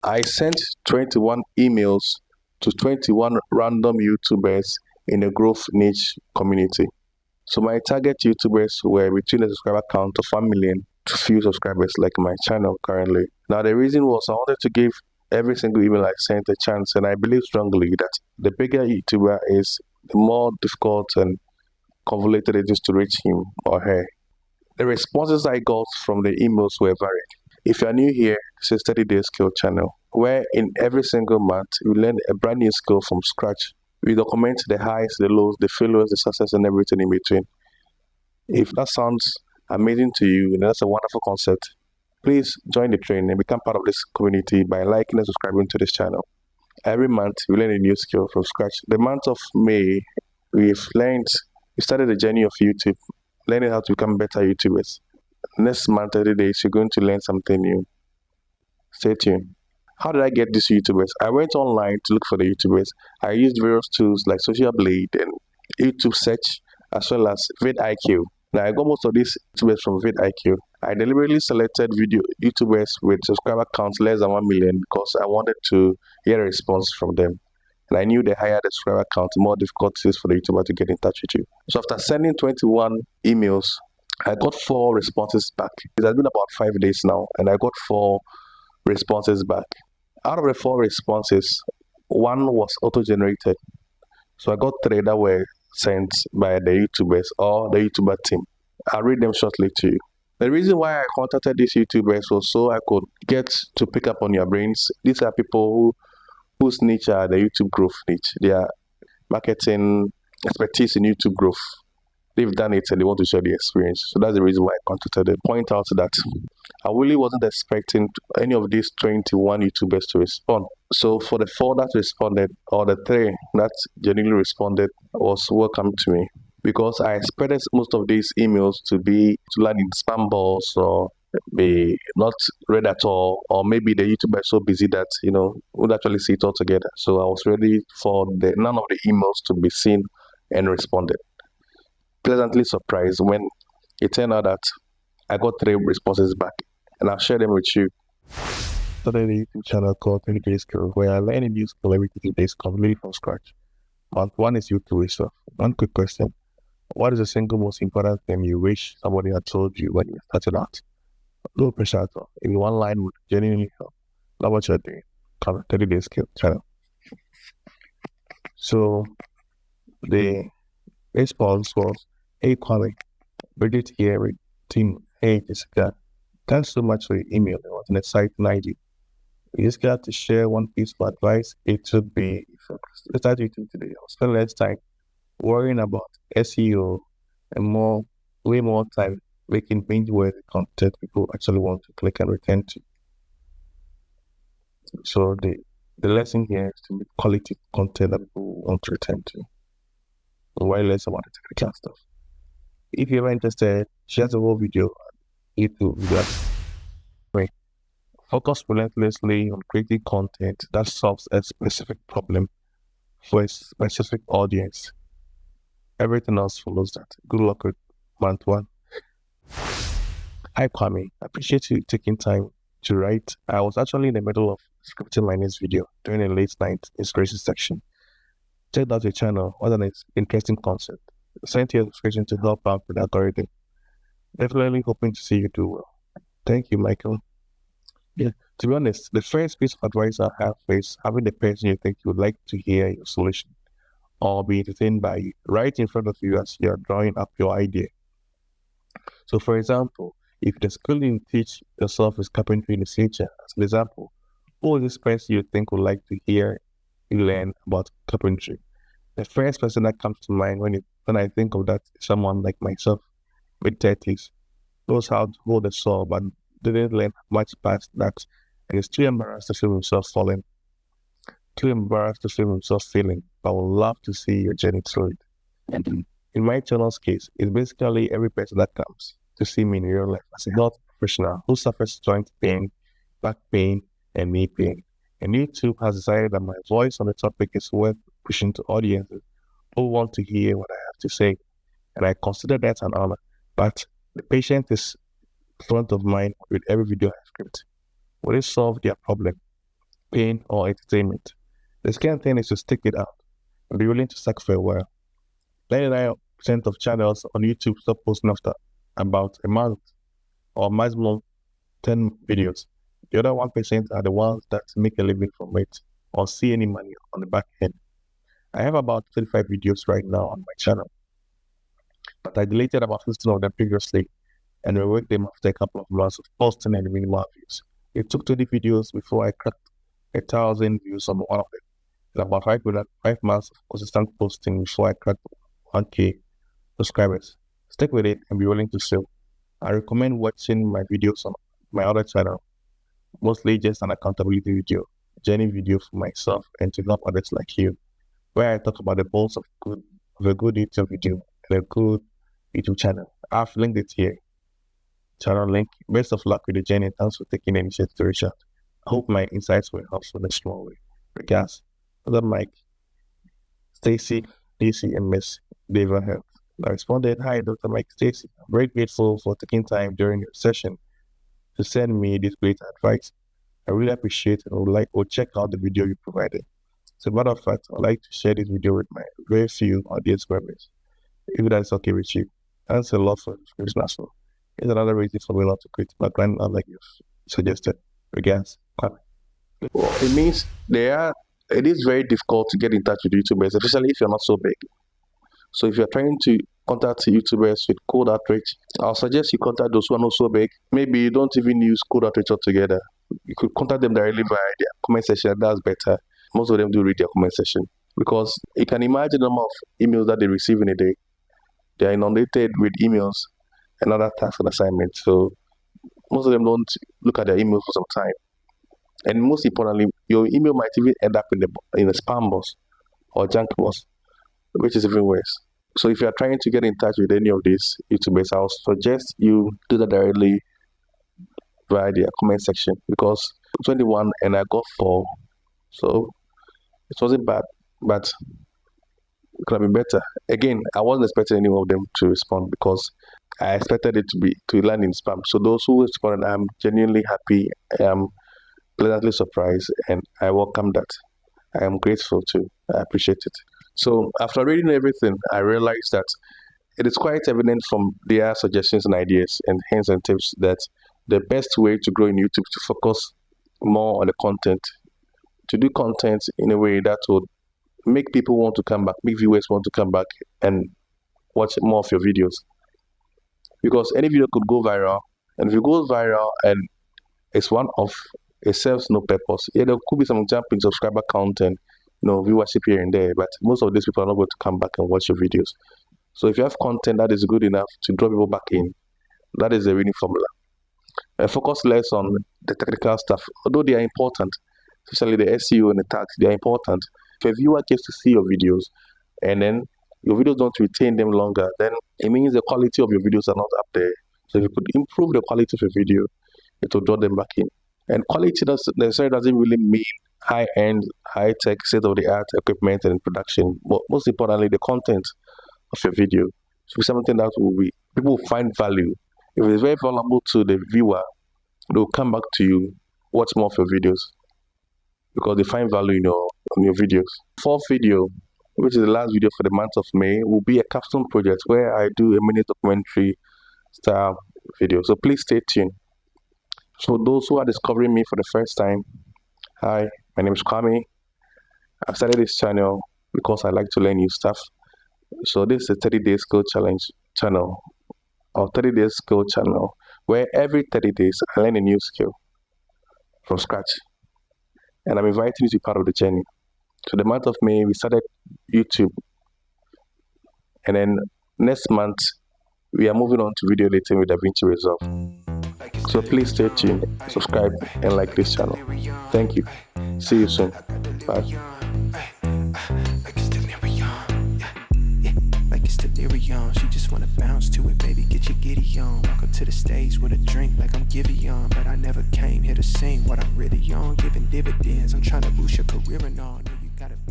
I sent 21 emails to 21 random YouTubers in a growth niche community. So my target YouTubers were between a subscriber count of 1 million to few subscribers like my channel currently. Now the reason was I wanted to give every single email I sent a chance, and I believe strongly that the bigger YouTuber is, the more difficult and convoluted it is to reach him or her. The responses I got from the emails were varied. If you are new here, this is 30 Day Skill channel, where in every single month you learn a brand new skill from scratch. We document the highs, the lows, the failures, the success, and everything in between. If that sounds amazing to you, and that's a wonderful concept, please join the train and become part of this community by liking and subscribing to this channel. Every month we learn a new skill from scratch. The month of May, we started the journey of YouTube, learning how to become better YouTubers. Next month, 30 days, you're going to learn something new. Stay tuned. How did I get these YouTubers? I went online to look for the YouTubers. I used various tools like Social Blade and YouTube search, as well as vidIQ. Now, I got most of these YouTubers from vidIQ. I deliberately selected video YouTubers with subscriber counts less than 1 million because I wanted to hear a response from them. And I knew the higher the subscriber count, the more difficult it is for the YouTuber to get in touch with you. So after sending 21 emails, I got 4 responses back. It has been about 5 days now, and I got 4 responses back. Out of the 4 responses, 1 was auto-generated. So I got 3 that were sent by the YouTubers or the YouTuber team. I'll read them shortly to you. The reason why I contacted these YouTubers was so I could get to pick up on your brains. These are people whose niche are the YouTube growth niche. They are marketing expertise in YouTube growth. They've done it and they want to share the experience. So that's the reason why I contacted them. Point out that I really wasn't expecting any of these 21 YouTubers to respond. So for the 4 that responded, or the 3 that genuinely responded, was welcome to me, because I expected most of these emails to land in spam balls or be not read at all, or maybe the YouTuber is so busy that would actually see it all together. So I was ready for none of the emails to be seen and responded. Pleasantly surprised when it turned out that I got 3 responses back, and I'll share them with you. Started a YouTube channel called 30 Day Skill, where I learn a new skill every 30 days completely from scratch. Month 1 is YouTube research. One quick question: what is the single most important thing you wish somebody had told you when you started out? No pressure at all. In one line would genuinely help. Love what you're doing. Come 30 Day Skill channel. So the response was, "Hey Kwame, Bridget here with team. Hey Jessica, thanks so much for your email. It was an exciting idea. We just got to share one piece of advice. It would be, let's start YouTube today. I'll spend less time worrying about SEO and way more time making binge-worthy content people actually want to click and return to." So the lesson here is to make quality content that people want to return to, while less about the technical stuff. If you're interested, share the whole video on YouTube. Right. Focus relentlessly on creating content that solves a specific problem for a specific audience. Everything else follows that. Good luck with month 1. Hi Kwame, I appreciate you taking time to write. I was actually in the middle of scripting my next video during a late night inspiration section. Checked out your channel. What an interesting concept. Sent you a subscription to help out with the algorithm. Definitely hoping to see you do well. Thank you, Michael. Yeah, to be honest, the first piece of advice I have is having the person you think you would like to hear your solution or be entertained by you right in front of you as you're drawing up your idea. So, for example, if the skill you teach yourself is carpentry in the future, as an example, who is this person you think would like to hear you learn about carpentry? The first person that comes to mind when I think of that is someone like myself, mid-30s, knows how to hold a saw but didn't learn much past that, and is too embarrassed to film himself falling, too embarrassed to film himself failing, but would love to see your journey through it. And in my channel's case, it's basically every person that comes to see me in real life as a health professional who suffers joint pain, back pain, and knee pain. And YouTube has decided that my voice on the topic is worth pushing to audiences who want to hear what I have to say. And I consider that an honor. But the patient is front of mind with every video I script. Will it solve their problem? pain, or entertainment. The second thing is to stick it out and be willing to suck for a while. 99% of channels on YouTube stop posting after about a month or maximum 10 videos. The other 1% are the ones that make a living from it or see any money on the back end. I have about 35 videos right now on my channel, but I deleted about 15 of them previously and reworked them after a couple of months of posting and minimal views. It took 20 videos before I cracked 1,000 views on one of them. And about 5 months of consistent posting before I cracked 1K subscribers. Stick with it and be willing to sell. I recommend watching my videos on my other channel, mostly just an accountability video, journey video for myself and to help others like you, where I talk about the balls of a good YouTube video and a good YouTube channel. I've linked it here. Channel link. Best of luck with the journey. Thanks for taking the initiative to reach out. I hope my insights were helpful in a small way. Regards, Brother Mike, Stacy, DC, and Miss Deva Health. I responded, "Hi, Dr. Mike Stacy. I'm very grateful for taking time during your session to send me this great advice. I really appreciate it. I would check out the video you provided. As a matter of fact, I'd like to share this video with my very few audience members, if that's okay with you. Thanks a lot for this national. Here's another reason for me not to quit my client, not like you suggested. Regards." Well, it means it is very difficult to get in touch with YouTubers, especially if you're not so big. So if you're trying to contact YouTubers with cold outreach, I'll suggest you contact those who are not so big. Maybe you don't even use cold outreach altogether. You could contact them directly by their comment section. That's better. Most of them do read their comment section because you can imagine the number of emails that they receive in a day. They are inundated with emails and other tasks and assignments. So most of them don't look at their emails for some time. And most importantly, your email might even end up in a spam box or junk box, which is even worse. So if you are trying to get in touch with any of these YouTubers, I'll suggest you do that directly via their comment section, because 21 and I got 4. So it wasn't bad, but it could have been better. Again, I wasn't expecting any of them to respond because I expected it to land in spam. So those who responded, I'm genuinely happy. I am pleasantly surprised, and I welcome that. I am grateful too. I appreciate it. So after reading everything, I realized that it is quite evident from their suggestions and ideas and hints and tips that the best way to grow in YouTube is to focus more on the content, to do content in a way that would make people want to come back, make viewers want to come back and watch more of your videos. Because any video could go viral, and if it goes viral and it's one-off, it serves no purpose. Yeah, there could be some jump in subscriber count and viewership here and there, but most of these people are not going to come back and watch your videos. So if you have content that is good enough to draw people back in, that is the winning formula. And focus less on the technical stuff, although they are important, especially the SEO and the tags, they are important. If a viewer gets to see your videos and then your videos don't retain them longer, then it means the quality of your videos are not up there. So if you could improve the quality of your video, it will draw them back in. And quality necessarily doesn't really mean high-end, high-tech, state-of-the-art equipment and production, but most importantly, the content of your video should be something that people will find value. If it's very valuable to the viewer, they'll come back to you, watch more of your videos, because they find value in your videos. Fourth video, which is the last video for the month of May, will be a Capstone project where I do a mini documentary style video. So please stay tuned. So those who are discovering me for the first time, hi, my name is Kwame. I've started this channel because I like to learn new stuff. So this is a 30-day skill challenge channel, or 30-day skill channel, where every 30 days I learn a new skill from scratch. And I'm inviting you to be part of the journey. So the month of May, we started YouTube. And then next month, we are moving on to video editing with DaVinci Resolve. So please stay tuned, subscribe, and like this channel. Thank you. See you soon. Bye. She just wanna bounce to it, baby, get your giddy on. Walk up to the stage with a drink like I'm Giveon, but I never came here to sing what I'm really on. Giving dividends, I'm trying to boost your career and all.